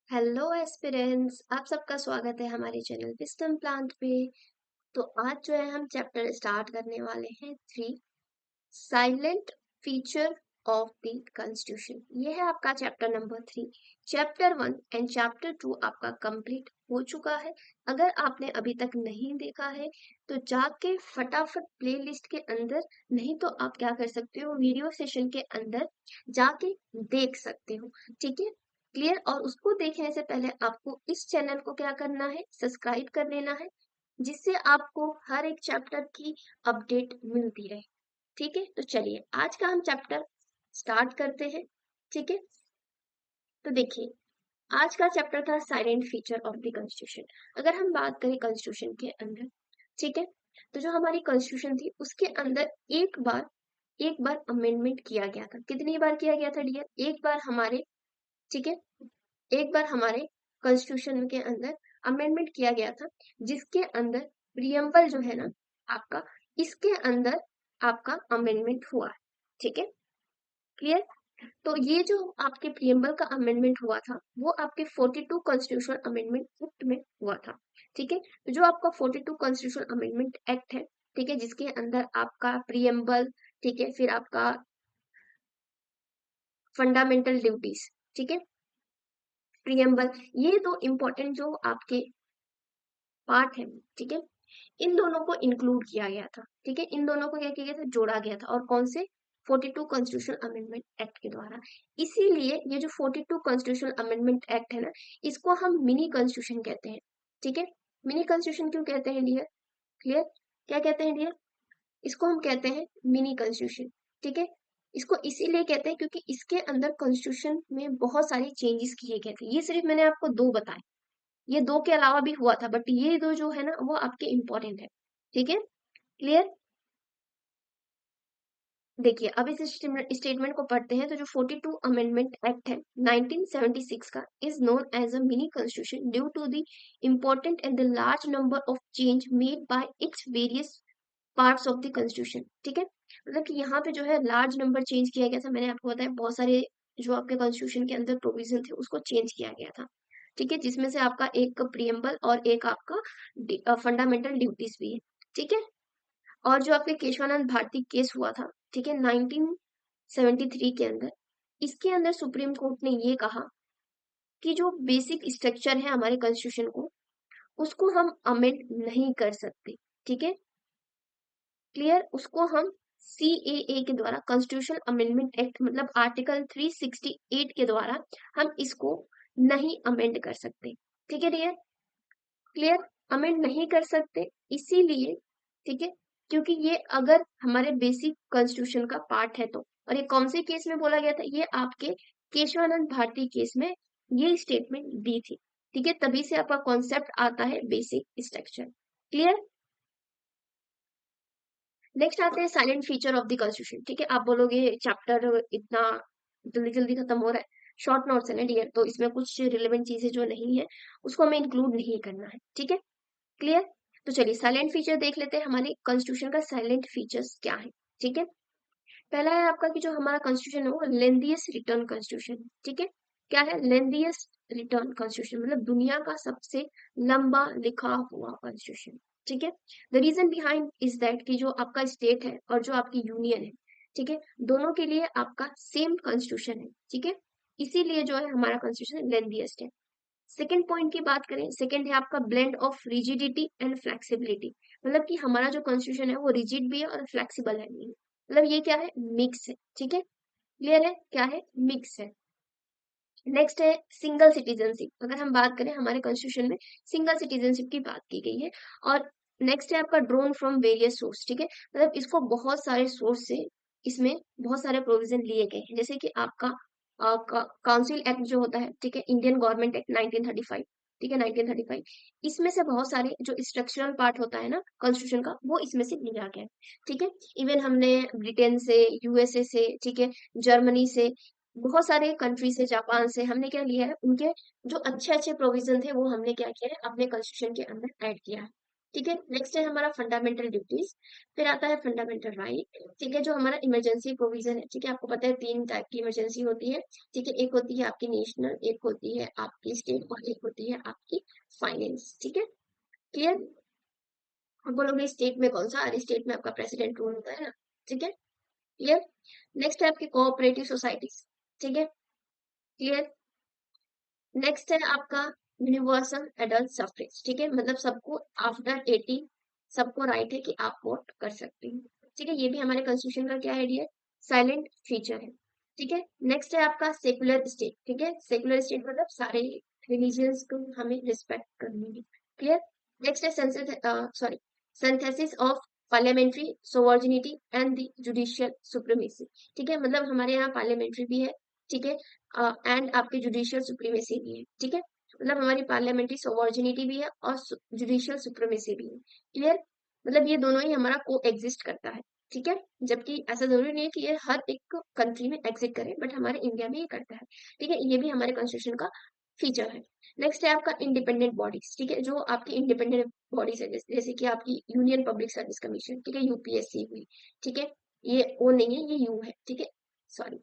Hello aspirants, आप सबका स्वागत है हमारे चैनल विस्डम प्लांट पे। तो आज जो है हम चैप्टर स्टार्ट करने वाले हैं 3 silent feature of the constitution. ये है आपका chapter number 3। Chapter 1 and chapter 2 आपका कंप्लीट हो चुका है। अगर आपने अभी तक नहीं देखा है तो जाके फटाफट प्लेलिस्ट के अंदर, नहीं तो आप क्या कर सकते हो, वीडियो सेशन के अंदर जाके देख सकते हो। ठीक है, क्लियर। और उसको देखने से पहले आपको इस चैनल को क्या करना है, सब्सक्राइब कर लेना है, जिससे आपको हर एक चैप्टर की अपडेट मिलती रहे। ठीक है, तो चलिए आज का हम चैप्टर स्टार्ट करते हैं। ठीक है, तो देखिए आज का चैप्टर था silent feature of the constitution. अगर हम बात करें कॉन्स्टिट्यूशन के अंदर, ठीक है, तो जो हमारी कॉन्स्टिट्यूशन थी उसके अंदर एक बार अमेंडमेंट किया गया था। कितनी बार किया गया था डियर? एक बार हमारे, ठीक है, एक बार हमारे कॉन्स्टिट्यूशन के अंदर अमेंडमेंट किया गया था, जिसके अंदर प्रियम्बल जो है ना आपका, इसके अंदर आपका अमेंडमेंट हुआ है। ठीक है, क्लियर। तो ये जो आपके प्रियम्बल का अमेंडमेंट हुआ था वो आपके 42 कॉन्स्टिट्यूशनल अमेंडमेंट एक्ट में हुआ था। ठीक है, तो जो आपका 42 कॉन्स्टिट्यूशनल अमेंडमेंट एक्ट है, ठीक है, जिसके अंदर आपका प्रियम्बल, ठीक है, फिर आपका फंडामेंटल ड्यूटीज, ठीक है, प्रियम्बल, ये दो इंपॉर्टेंट जो आपके पार्ट है, ठीक है, इन दोनों को इंक्लूड किया गया था। ठीक है, इन दोनों को क्या किया गया था, जोड़ा गया था। और कौन से? 42 कॉन्स्टिट्यूशनल अमेंडमेंट एक्ट के द्वारा। इसीलिए ये जो 42 कॉन्स्टिट्यूशनल अमेंडमेंट एक्ट है ना, इसको हम मिनी कॉन्स्टिट्यूशन कहते हैं। ठीक है, मिनी कॉन्स्टिट्यूशन क्यों कहते हैं डियर? क्लियर, क्या कहते हैं डियर? इसको हम कहते हैं मिनी कॉन्स्टिट्यूशन। ठीक है, इसको इसीलिए कहते हैं क्योंकि इसके अंदर कॉन्स्टिट्यूशन में बहुत सारे चेंजेस किए गए थे। ये सिर्फ मैंने आपको दो बताए, ये दो के अलावा भी हुआ था, बट ये दो जो है ना वो आपके इम्पोर्टेंट है। ठीक है, क्लियर। देखिए अब इस स्टेटमेंट को पढ़ते हैं। तो जो 42 अमेंडमेंट एक्ट है 1976 का is known as a mini constitution due to the important and the large number of change made by its various parts of the constitution. ठीक है, मतलब कि यहाँ पे जो है लार्ज नंबर चेंज किया गया था। मैंने आपको बताया बहुत सारे जो आपके कॉन्स्टिट्यूशन के अंदर प्रोविजन थे उसको चेंज किया गया था। ठीक है, जिसमें से आपका एक प्रियम्बल और एक आपका फंडामेंटल ड्यूटीज भी है। ठीक है, और जो आपके केशवानंद भारती केस हुआ था, ठीक है, 1973 के अंदर, इसके अंदर सुप्रीम कोर्ट ने ये कहा कि जो बेसिक स्ट्रक्चर है हमारे कॉन्स्टिट्यूशन को, उसको हम अमेंड नहीं कर सकते। ठीक है, क्लियर। उसको हम सीएए के द्वारा, कॉन्स्टिट्यूशन अमेंडमेंट एक्ट मतलब आर्टिकल 368 के द्वारा हम इसको नहीं अमेंड कर सकते। ठीक है डियर, क्लियर, अमेंड नहीं कर सकते इसीलिए। ठीक है, क्योंकि ये अगर हमारे बेसिक कॉन्स्टिट्यूशन का पार्ट है तो। और ये कौन से केस में बोला गया था? ये आपके केशवानंद भारती केस में ये स्टेटमेंट दी थी। ठीक है, तभी से आपका कॉन्सेप्ट आता है बेसिक स्ट्रक्चर। क्लियर। नेक्स्ट आते हैं silent feature of the constitution. ठीक है, आप बोलोगे चैप्टर इतना जल्दी जल्दी खत्म हो रहा है, शॉर्ट नोट्स है ना डियर, तो इसमें कुछ रिलेवेंट चीजें जो नहीं है उसको हमें इंक्लूड नहीं करना है। ठीक है, क्लियर। तो चलिए साइलेंट फीचर देख लेते हैं, हमारे कॉन्स्टिट्यूशन का साइलेंट फीचर्स क्या है। ठीक है, पहला है आपका कि जो हमारा कॉन्स्टिट्यूशन है वो लेंथीएस्ट रिटर्न कॉन्स्टिट्यूशन। ठीक है, क्या है? लेंथीएस्ट रिटर्न कॉन्स्टिट्यूशन मतलब दुनिया का सबसे लंबा लिखा हुआ कॉन्स्टिट्यूशन। ठीक है, the reason behind is that कि जो आपका स्टेट है और जो आपकी यूनियन है, ठीक है, दोनों के लिए आपका सेम कॉन्स्टिट्यूशन है। ठीक है, इसीलिए जो है हमारा कॉन्स्टिट्यूशन लेंथीएस्ट है। सेकेंड पॉइंट की बात करें, सेकेंड है आपका blend of rigidity and flexibility, मतलब कि हमारा जो कॉन्स्टिट्यूशन है वो रिजिड भी है और फ्लेक्सिबल है नहीं, मतलब ये क्या है, मिक्स है। ठीक है, क्लियर है, क्या है, मिक्स है। नेक्स्ट है सिंगल सिटीजनशिप। अगर हम बात करें हमारे कॉन्स्टिट्यूशन में सिंगल सिटीजनशिप की बात की गई है। और नेक्स्ट है आपका ड्रोन फ्रॉम वेरियस सोर्स। ठीक है, मतलब इसको बहुत सारे सोर्स से, इसमें बहुत सारे प्रोविजन लिए गए हैं, जैसे कि आपका काउंसिल एक्ट जो होता है, ठीक है, इंडियन गवर्नमेंट एक्ट 1935। ठीक है, 1935, इसमें से बहुत सारे जो स्ट्रक्चरल पार्ट होता है ना कॉन्स्टिट्यूशन का, वो इसमें से लिया गया है। ठीक है, इवन हमने ब्रिटेन से, यूएसए से, ठीक है, जर्मनी से, बहुत सारे कंट्री से, जापान से हमने क्या लिया है, उनके जो अच्छे अच्छे प्रोविजन थे वो हमने क्या किया है, अपने कॉन्स्टिट्यूशन के अंदर ऐड किया है। ठीक है। नेक्स्ट है हमारा फंडामेंटल ड्यूटीज, फिर आता है फंडामेंटल राइट, ठीक है, जो हमारा इमरजेंसी प्रोविजन है, ठीक है। आपको पता है 3 टाइप की इमरजेंसी होती है, ठीक है। एक होती है आपकी नेशनल, एक होती है आपकी स्टेट और एक होती है आपकी फाइनेंस, ठीक है। क्लियर? आप बोलोगे स्टेट में कौन सा? अरे स्टेट में आपका प्रेसिडेंट रूल होता है ना, ठीक है। क्लियर? नेक्स्ट है आपकी कोऑपरेटिव सोसाइटीज, ठीक है। क्लियर? नेक्स्ट है आपका यूनिवर्सल एडल्ट सफ्रेज, ठीक है, मतलब सबको आफ्टर 18 सबको राइट है कि आप वोट कर सकते हैं, ठीक है। ये भी हमारे कॉन्स्टिट्यूशन का क्या है, साइलेंट फीचर है, ठीक है। नेक्स्ट है आपका सेकुलर स्टेट, ठीक है। सेकुलर स्टेट मतलब सारे रिलीजियंस को हमें रिस्पेक्ट करनी है। क्लियर? नेक्स्ट है synthesis of parliamentary sovereignty and the judicial supremacy, ठीक है, मतलब हमारे यहाँ पार्लियामेंट्री भी है, ठीक है, एंड आपके जुडिशियल सुप्रीमेसी भी है, ठीक है। मतलब हमारी पार्लियामेंट्री सोवर्जिनिटी भी है और जुडिशियल सुप्रीमेसी भी है। क्लियर? मतलब ये दोनों ही हमारा को एग्जिस्ट करता है, ठीक है। जबकि ऐसा जरूरी नहीं है कि ये हर एक कंट्री में एग्जिस्ट करे, बट हमारे इंडिया में ये करता है, ठीक है। ये भी हमारे कॉन्स्टिट्यूशन का फीचर है। नेक्स्ट है आपका इंडिपेंडेंट बॉडीज, ठीक है, जो आपकी इंडिपेंडेंट बॉडीज है, जैसे कि आपकी यूनियन पब्लिक सर्विस कमीशन, ठीक है, यूपीएससी हुई, ठीक है। ये ओ नहीं है, ये यू है, ठीक है, सॉरी।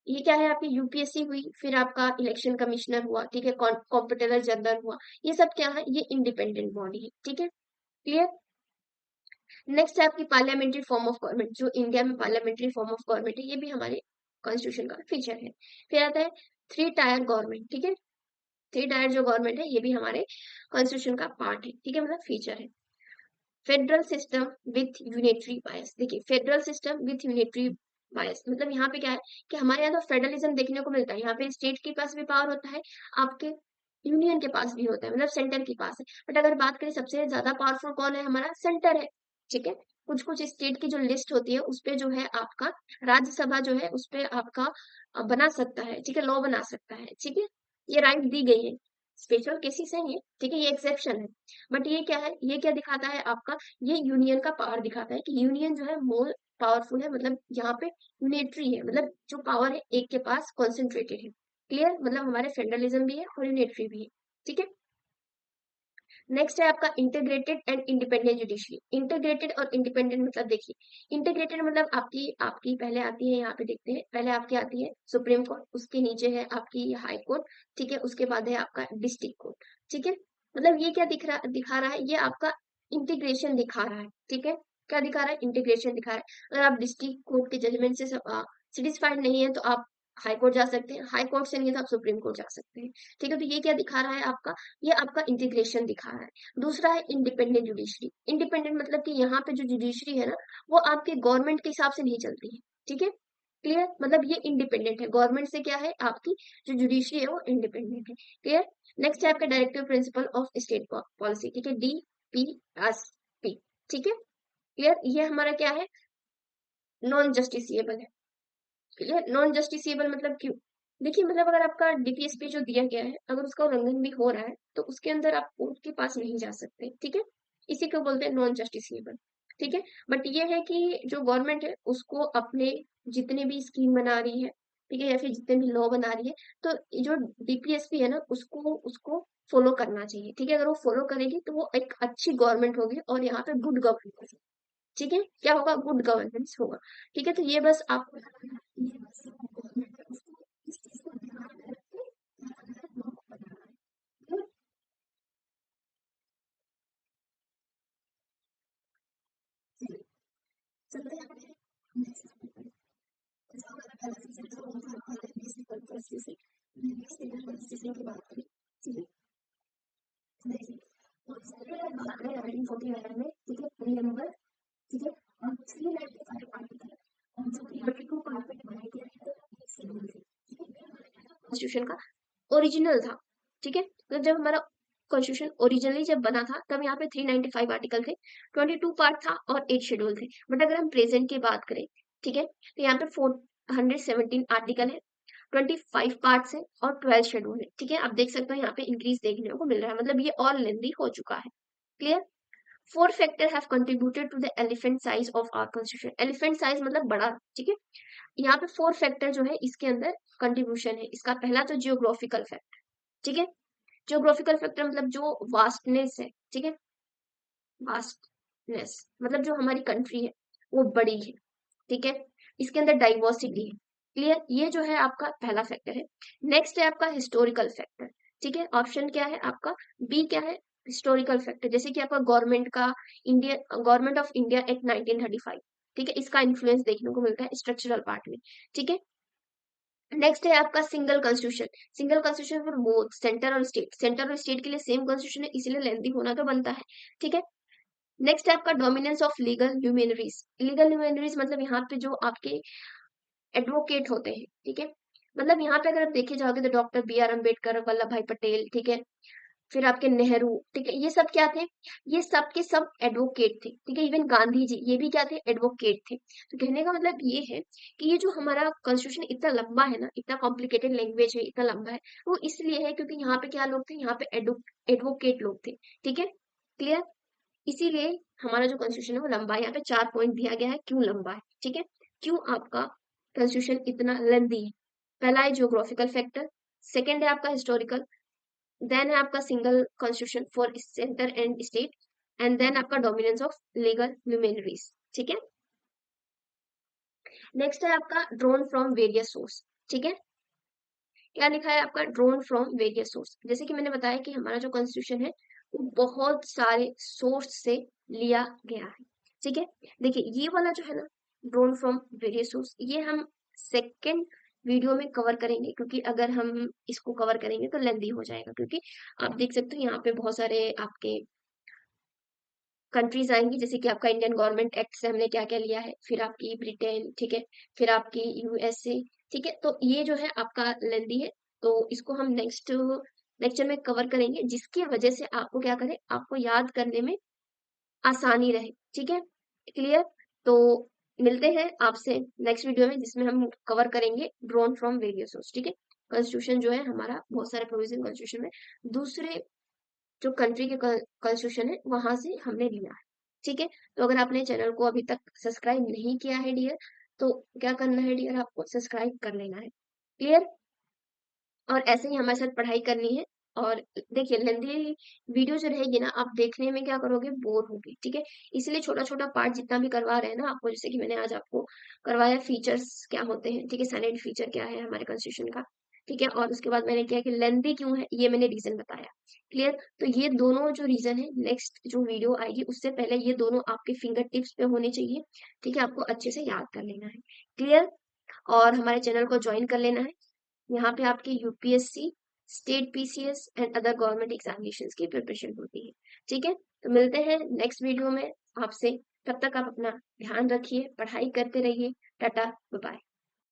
ये क्या है आपकी यूपीएससी हुई, फिर आपका इलेक्शन कमिश्नर हुआ, ठीक है, कॉम्पिटिटर जनरल हुआ, ये सब क्या है, ये इंडिपेंडेंट बॉडी है, ठीक है। क्लियर? नेक्स्ट है आपकी पार्लियामेंट्री फॉर्म ऑफ गवर्नमेंट, जो इंडिया में पार्लियामेंट्री फॉर्म ऑफ गवर्नमेंट है, ये भी हमारे कॉन्स्टिट्यूशन का फीचर है। फिर आता है 3 टायर गवर्नमेंट, ठीक है। 3 टायर जो गवर्नमेंट है, ये भी हमारे कॉन्स्टिट्यूशन का पार्ट है, ठीक है, मतलब फीचर है। Federal system with unitary bias, देखिए federal system with unitary bias मतलब यहाँ पे क्या है कि हमारे यहाँ तो फेडरलिज्म देखने को मिलता है, यहाँ पे स्टेट के पास भी पावर होता है, आपके यूनियन के पास भी होता है, मतलब सेंटर के पास है। बट अगर बात करें सबसे ज्यादा पावरफुल कौन है, हमारा सेंटर है, ठीक है। कुछ कुछ स्टेट की जो लिस्ट होती है उस पे जो है आपका राज्यसभा जो है उस पे आपका बना सकता है, ठीक है, लॉ बना सकता है, ठीक है। ये राइट दी गई है, स्पेशल केसेस है ये, ठीक है, ये एक्सेप्शन है। बट ये क्या है, ये क्या दिखाता है आपका, ये यूनियन का पावर दिखाता है कि यूनियन जो है मोर पावरफुल है, मतलब यहाँ पे यूनिटरी है, मतलब जो पावर है एक के पास कॉन्सेंट्रेटेड है। क्लियर? मतलब हमारे फेडरलिज्म भी है और यूनिटरी भी है, ठीक है। नेक्स्ट है आपका integrated and independent judiciary. Integrated और इंडिपेंडेंट मतलब देखिए, इंटीग्रेटेड मतलब आपकी आपकी पहले आती है, यहाँ पे देखते हैं, पहले आपकी आती है सुप्रीम कोर्ट, उसके नीचे है आपकी हाई कोर्ट, ठीक है, उसके बाद है आपका डिस्ट्रिक्ट कोर्ट, ठीक है। मतलब ये क्या दिखा रहा है, ये आपका इंटीग्रेशन दिखा रहा है, ठीक है। क्या दिखा रहा है? इंटीग्रेशन दिखा रहा है। अगर आप डिस्ट्रिक्ट कोर्ट के जजमेंट से सेटिस्फाइड नहीं है तो आप हाई कोर्ट जा सकते हैं, हाई कोर्ट से नहीं है तो आप सुप्रीम कोर्ट जा सकते हैं, ठीक है। तो ये क्या दिखा रहा है आपका, ये आपका इंटीग्रेशन दिखा रहा है। दूसरा है इंडिपेंडेंट जुडिशरी। इंडिपेंडेंट मतलब कि यहाँ पे जो जुडिशरी है ना, वो आपके गवर्नमेंट के हिसाब से नहीं चलती है, ठीक है। क्लियर? मतलब ये इंडिपेंडेंट है गवर्नमेंट से, क्या है आपकी जो जुडिशरी है वो इंडिपेंडेंट है। क्लियर? नेक्स्ट है आपका directive principle of state policy, ठीक है, DPSP, ठीक है। क्लियर? ये हमारा क्या है, नॉन जस्टिसिएबल है। क्लियर? नॉन जस्टिसिएबल मतलब क्यों? देखिए, मतलब अगर आपका डीपीएसपी जो दिया गया है, अगर उसका उल्लंघन भी हो रहा है तो उसके अंदर आप कोर्ट के पास नहीं जा सकते, ठीक है। इसी को बोलते हैं नॉन जस्टिसिएबल, ठीक है। बट ये है कि जो गवर्नमेंट है उसको अपने जितने भी स्कीम बना रही है, ठीक है, या फिर जितने भी लॉ बना रही है, तो जो डीपीएसपी है ना, उसको उसको फॉलो करना चाहिए, ठीक है। अगर वो फॉलो करेगी तो वो एक अच्छी गवर्नमेंट होगी और यहाँ पे गुड गवर्नेंस, ठीक है, क्या होगा, गुड गवर्नेंस होगा, ठीक है। तो ये बस आप कॉन्स्टिट्यूशन का ओरिजिनल था, ठीक है। तो जब हमारा कॉन्स्टिट्यूशन ओरिजिनली जब बना था तब यहाँ पे 395 आर्टिकल थे, 22 पार्ट था और 8 शेड्यूल थे। बट अगर हम प्रेजेंट की बात करें, ठीक है, तो यहाँ पे 417 आर्टिकल है, 25 पार्ट्स है और 12 शेड्यूल है, ठीक है। आप देख सकते हो यहाँ पे इंक्रीज देखने को मिल रहा है, मतलब ये और लेंदी हो चुका है। Clear? 4 factor have contributed to the elephant size of our constitution. Elephant size मतलब बड़ा, ठीक है। यहाँ पे 4 फैक्टर जो है इसके अंदर कंट्रीब्यूशन है। इसका पहला तो जियोग्राफिकल फैक्टर, ठीक है। जियोग्राफिकल फैक्टर मतलब जो वास्टनेस है, ठीक है, वास्टनेस, मतलब जो हमारी कंट्री है वो बड़ी है, ठीक है, इसके अंदर डाइवर्सिटी है। क्लियर, ये जो है आपका पहला फैक्टर है। नेक्स्ट है आपका हिस्टोरिकल फैक्टर, ठीक है, ऑप्शन क्या है आपका, बी क्या है, हिस्टोरिकल फैक्टर, जैसे कि आपका गवर्नमेंट ऑफ इंडिया एक्ट 1935, ठीक है, इसका इन्फ्लुएंस देखने को मिलता है स्ट्रक्चरल पार्ट में, ठीक है। नेक्स्ट है आपका single constitution, single constitution for both centre और स्टेट, सेंटर और स्टेट के लिए सेम कॉन्स्टिट्यूशन है, इसीलिए लेंथी होना तो बनता है, ठीक है। नेक्स्ट है आपका dominance of legal luminaries, legal luminaries मतलब यहाँ पे जो आपके एडवोकेट होते हैं, ठीक है, मतलब यहाँ पे अगर आप देखे जाओगे तो doctor B R Ambedkar, Vallabhbhai Patel, ठीक है, फिर आपके नेहरू, ठीक है, ये सब क्या थे, ये सब के सब एडवोकेट थे, ठीक है, इवन गांधी जी ये भी क्या थे, एडवोकेट थे। तो कहने का मतलब ये है कि ये जो हमारा कॉन्स्टिट्यूशन इतना लंबा है ना, इतना कॉम्प्लिकेटेड लैंग्वेज है, इतना लंबा है, वो इसलिए है क्योंकि यहाँ पे क्या लोग थे, यहाँ पे एडवोकेट लोग थे, ठीक है, क्लियर। इसीलिए हमारा जो कॉन्स्टिट्यूशन है वो लंबा है, यहाँ पे 4 पॉइंट दिया गया है क्यों लंबा है, ठीक है, क्यों आपका कॉन्स्टिट्यूशन इतना लेंदी है। पहला है जियोग्राफिकल फैक्टर, सेकंड है आपका हिस्टोरिकल, देन है आपका single constitution for centre and state, and then आपका डोमिनेंस ऑफ लीगल ल्यूमिनरीज, ठीक है। नेक्स्ट है आपका ड्रोन फ्रॉम वेरियस सोर्स, ठीक है, क्या लिखा है आपका, ड्रोन फ्रॉम वेरियस सोर्स, जैसे कि मैंने बताया कि हमारा जो कॉन्स्टिट्यूशन है वो बहुत सारे सोर्स से लिया गया है, ठीक है। देखिए ये वाला जो है ना, ड्रोन फ्रॉम वेरियस सोर्स, ये हम सेकेंड वीडियो में कवर करेंगे, क्योंकि अगर हम इसको कवर करेंगे तो लेंदी हो जाएगा, क्योंकि आप देख सकते हो यहाँ पे बहुत सारे आपके कंट्रीज आएंगी, जैसे कि आपका इंडियन गवर्नमेंट एक्ट से हमने क्या क्या लिया है, फिर आपकी ब्रिटेन, ठीक है, फिर आपकी यूएसए, ठीक है, तो ये जो है आपका लेंदी है, तो इसको हम नेक्स्ट लेक्चर में कवर करेंगे, जिसकी वजह से आपको क्या करें, आपको याद करने में आसानी रहे, ठीक है, क्लियर। तो मिलते हैं आपसे नेक्स्ट वीडियो में, जिसमें हम कवर करेंगे ड्रोन फ्रॉम वेरियस सोर्स, ठीक है। कॉन्स्टिट्यूशन जो है हमारा, बहुत सारे प्रोविजन कॉन्स्टिट्यूशन में दूसरे जो कंट्री के कॉन्स्टिट्यूशन है वहां से हमने लिया है, ठीक है। तो अगर आपने चैनल को अभी तक सब्सक्राइब नहीं किया है डियर, तो क्या करना है डियर, आपको सब्सक्राइब कर लेना है, क्लियर। और ऐसे ही हमारे साथ पढ़ाई करनी है। और देखिए लेंथी वीडियो जो रहेगी ना, आप देखने में क्या करोगे, बोर होगे, ठीक है, इसलिए छोटा छोटा पार्ट जितना भी करवा रहे हैं ना आपको, जैसे कि मैंने आज आपको करवाया फीचर्स क्या होते हैं, ठीक है, सैलेंट फीचर क्या है हमारे कॉन्स्टिट्यूशन का, ठीक है, और उसके बाद मैंने क्या कि लेंथी क्यों है ये मैंने रीजन बताया, क्लियर। तो ये दोनों जो रीजन है, नेक्स्ट जो वीडियो आएगी उससे पहले ये दोनों आपके फिंगर टिप्स पे होने चाहिए, ठीक है, आपको अच्छे से याद कर लेना है, क्लियर। और हमारे चैनल को ज्वाइन कर लेना है, यहाँ पे आपके UPSC, state PCS and other government examinations की प्रिपरेशन होती है, ठीक है। तो मिलते हैं नेक्स्ट वीडियो में आपसे, तब तक आप अपना ध्यान रखिए, पढ़ाई करते रहिए, टाटा बाय बाय।